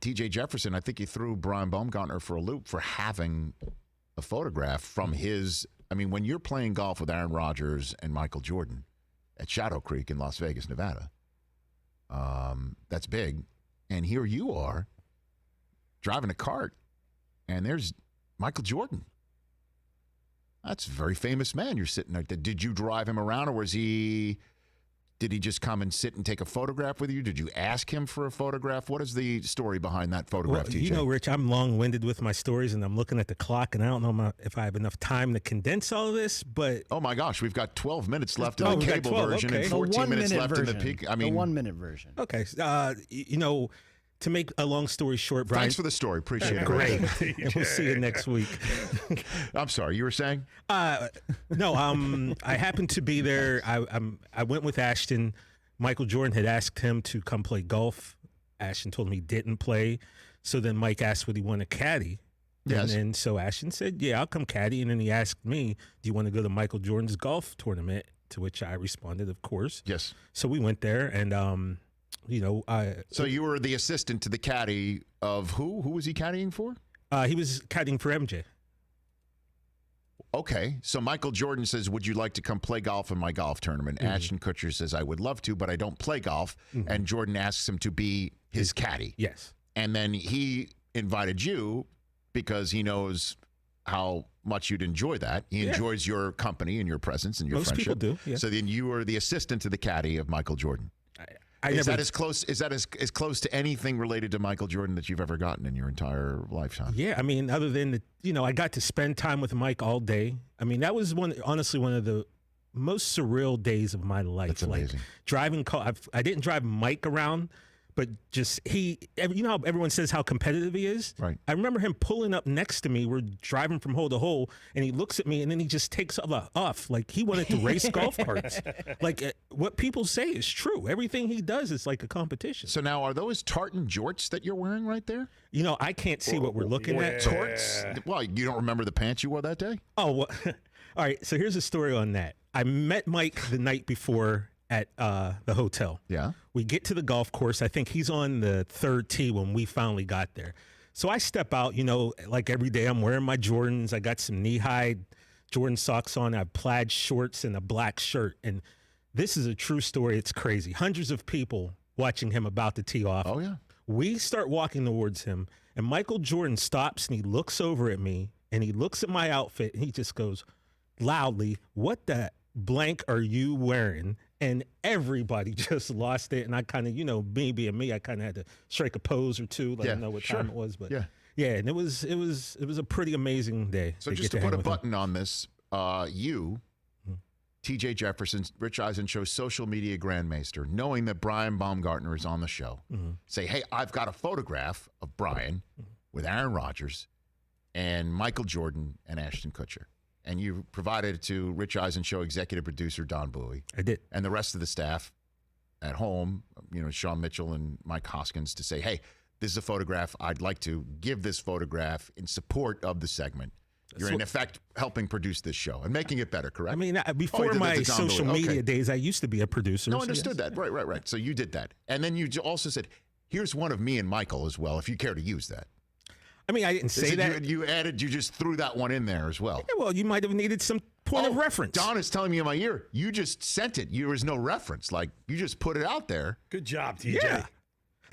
TJ Jefferson, I think he threw Brian Baumgartner for a loop for having a photograph from his. I mean, when you're playing golf with Aaron Rodgers and Michael Jordan at Shadow Creek in Las Vegas, Nevada, that's big. And here you are driving a cart, and there's Michael Jordan. That's a very famous man. You're sitting there. Did you drive him around, or did he just come and sit and take a photograph with you? Did you ask him for a photograph? What is the story behind that photograph, Well, TJ? you know, Rich, I'm long-winded with my stories, and I'm looking at the clock, and I don't know if I have enough time to condense all of this, but... Oh, my gosh. We've got 12 minutes left in the cable 12, version okay. and 14 minutes left in the peak. I mean, the 1 minute version. Okay. You know, to make a long story short, Brian... Thanks for the story. Appreciate it. Great. And we'll see you next week. I'm sorry. You were saying? No, I happened to be there. I went with Ashton. Michael Jordan had asked him to come play golf. Ashton told him he didn't play. So then Mike asked would he want a caddy. Yes. And then so Ashton said, yeah, I'll come caddy. And then he asked me, do you want to go to Michael Jordan's golf tournament? To which I responded, of course. Yes. So we went there, and you know, so you were the assistant to the caddy of who? Who was he caddying for? He was caddying for MJ. Okay, so Michael Jordan says, would you like to come play golf in my golf tournament? Mm-hmm. Ashton Kutcher says, I would love to, but I don't play golf. Mm-hmm. And Jordan asks him to be his caddy. Yes. And then he invited you because he knows how much you'd enjoy that. He enjoys your company and your presence and your Most friendship. people do, yeah. So then you were the assistant to the caddy of Michael Jordan. Is that as close to anything related to Michael Jordan that you've ever gotten in your entire lifetime? Yeah, I mean, other than I got to spend time with Mike all day. I mean, that was honestly one of the most surreal days of my life. That's amazing. Like driving, I didn't drive Mike around, but just you know how everyone says how competitive he is? Right. I remember him pulling up next to me. We're driving from hole to hole, and he looks at me, and then he just takes off. Like he wanted to race golf carts. Like what people say is true. Everything he does is like a competition. So now, are those tartan jorts that you're wearing right there? You know, I can't see what we're looking at. Jorts? Well, you don't remember the pants you wore that day? Oh, well, all right. So here's a story on that. I met Mike the night before at the hotel. Yeah. We get to the golf course. I think he's on the third tee when we finally got there. So I step out, like every day I'm wearing my Jordans. I got some knee-high Jordan socks on. I have plaid shorts and a black shirt. And this is a true story. It's crazy. Hundreds of people watching him about to tee off. Oh, yeah. We start walking towards him, and Michael Jordan stops, and he looks over at me, and he looks at my outfit, and he just goes loudly, "What the blank are you wearing?" And everybody just lost it. And I kind of, me being me, I kind of had to strike a pose or two, let them know what time it was. But yeah, and it was a pretty amazing day. So just to put a button on this, you, TJ Jefferson, Rich Eisen Show social media grandmaster, knowing that Brian Baumgartner is on the show, say, hey, I've got a photograph of Brian with Aaron Rodgers and Michael Jordan and Ashton Kutcher. And you provided it to Rich Eisen Show executive producer Don Bowie. I did. And the rest of the staff at home, Sean Mitchell and Mike Hoskins, to say, hey, this is a photograph. I'd like to give this photograph in support of the segment. You're, in effect, helping produce this show and making it better, correct? I mean, before my social media days, I used to be a producer. No, I understood that. Right. So you did that. And then you also said, here's one of me and Michael as well, if you care to use that. I mean, I didn't say that. You just threw that one in there as well. Yeah, well, you might have needed some point of reference. Don is telling me in my ear, you just sent it. There was no reference. Like, you just put it out there. Good job, TJ. Yeah.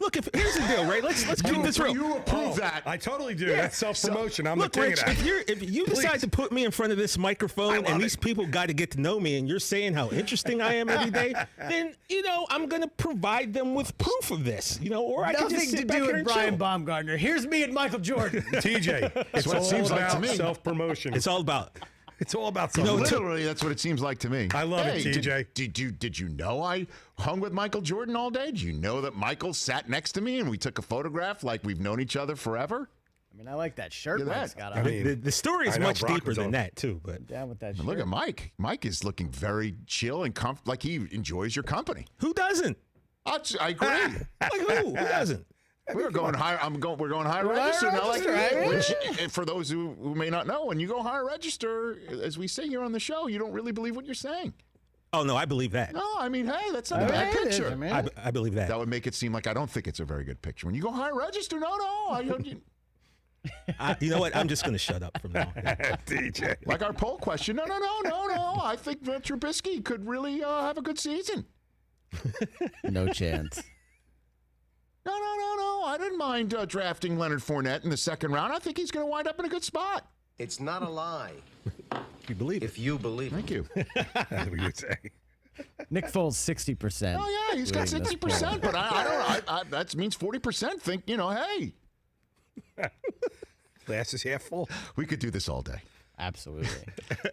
Look, here's the deal, right? Let's keep this real. You approve that. I totally do. Yeah. That's self-promotion. I'm look, the king Rich, of that. if you decide to put me in front of this microphone and these people got to get to know me and you're saying how interesting I am every day, then, I'm going to provide them with proof of this, or I can just sit back here and Brian chill. Baumgartner. Here's me and Michael Jordan. TJ, it's what it seems like to me. Self-promotion. It's all about... It's all about something. Literally, that's what it seems like to me. I love it, TJ. Did you know I hung with Michael Jordan all day? Did you know that Michael sat next to me and we took a photograph like we've known each other forever? I mean, I like that shirt Look at Mike's that. got on. I mean, the story is much Brock deeper was than on. that, too. But Down with that shirt. Look at Mike. Mike is looking very chill and like he enjoys your company. who doesn't? I agree. Like who? Who doesn't? We're going high. We're going high register now. Like which, for those who may not know, when you go high register, as we say here on the show, you don't really believe what you're saying. Oh, no, I believe that. No, I mean, hey, that's not a bad It is, picture. I mean, I believe that. That would make it seem like I don't think it's a very good picture. When you go higher register, no. You know what? I'm just going to shut up from now on. DJ. Like our poll question, no. I think Trubisky could really have a good season. no chance. No. I didn't mind drafting Leonard Fournette in the second round. I think he's going to wind up in a good spot. It's not a lie. You believe it. If you believe it. Thank you. That's what you'd say. Nick Foles 60%. Oh yeah, he's got 60%, but I that means 40% think, hey, Glass is half full. we could do this all day. Absolutely.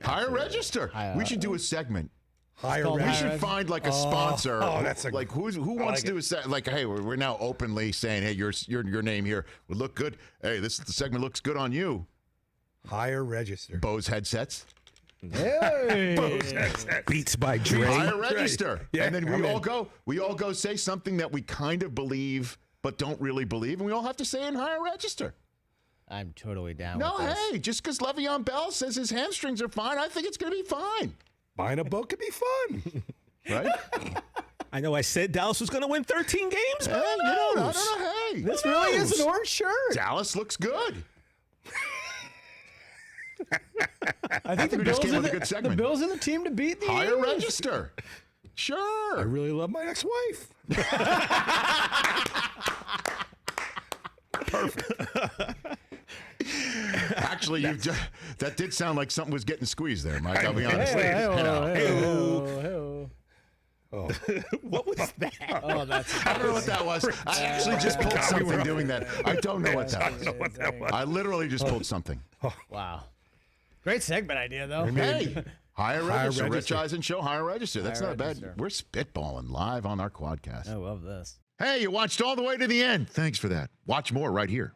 Higher register. We should do a segment. Higher called We register. should find like a sponsor. that's a- like who wants to do a segment? Like, hey, we're now openly saying, hey, your name here would look good. Hey, the segment looks good on you. Higher register. Bose headsets. Hey. Beats by Dre. Higher register. Yeah, and then I'm we all go say something that we kind of believe but don't really believe, and we all have to say in higher register. I'm totally down No, with this. hey, just because Le'Veon Bell says his hamstrings are fine, I think it's going to be fine. Buying a book could be fun. Right? I know I said Dallas was going to win 13 games, but Hey, who I knows? don't know. Hey, This who really knows? is an orange shirt. Dallas looks good. I think the we just Bills, came are up with a the, good segment. the Bills are the team to beat the Higher Eagles. register. I Sure. really love my ex-wife. Actually, that did sound like something was getting squeezed there, Mike. I'll be honest. What was that? Oh, that's I don't know what that was. I actually just pulled something doing that. I don't know what that I was. don't know what that was. I literally just pulled something. wow. Great segment idea, though. Hey, higher register. Rich register. Eisen Show, higher register. That's Higher not bad. register. We're spitballing live on our quadcast. I love this. Hey, you watched all the way to the end. Thanks for that. Watch more right here.